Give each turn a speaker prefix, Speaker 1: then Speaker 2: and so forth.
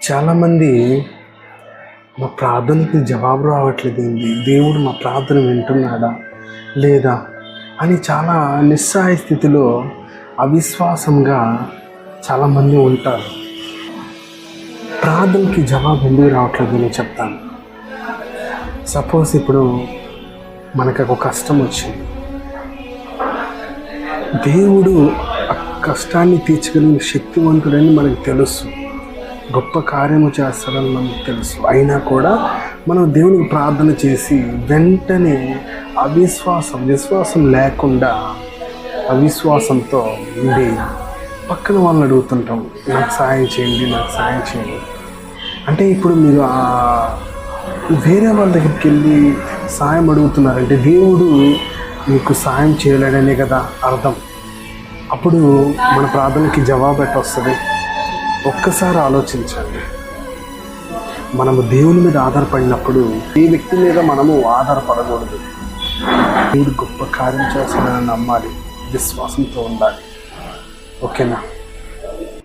Speaker 1: చాలామంది మా ప్రార్థనకి జవాబు రావట్లేదు ఏంటి, దేవుడు మా ప్రార్థన వింటున్నాడా లేదా అని చాలా నిస్సహాయ స్థితిలో అవిశ్వాసంగా చాలామంది ఉంటారు. ప్రార్థనకి జవాబు ఎందుకు రావట్లేదు నేను చెప్తాను. సపోజ్ ఇప్పుడు మనకు ఒక కష్టం వచ్చింది, దేవుడు ఆ కష్టాన్ని తీర్చగలిగిన శక్తివంతుడని మనకు తెలుసు, గొప్ప కార్యము చేస్తాడని మనకు తెలుసు. అయినా కూడా మనం దేవునికి ప్రార్థన చేసి వెంటనే విశ్వాసం లేకుండా అవిశ్వాసంతో ఉండి పక్కన వాళ్ళని అడుగుతుంటాం, నాకు సాయం చేయండి. అంటే ఇప్పుడు మీరు వేరే వాళ్ళ దగ్గరికి వెళ్ళి సాయం అడుగుతున్నారంటే దేవుడు మీకు సాయం చేయలేడనే కదా అర్థం. అప్పుడు మన ప్రార్థనకి జవాబు ఎట్టొస్తుంది? ఒక్కసారి ఆలోచించండి. మనము దేవుని మీద ఆధారపడినప్పుడు ఏ వ్యక్తి మీద మనము ఆధారపడకూడదు. దేవుడు గొప్ప కార్యం చేస్తాడని నమ్మాలి, విశ్వాసంతో ఉండాలి. ఓకేనా?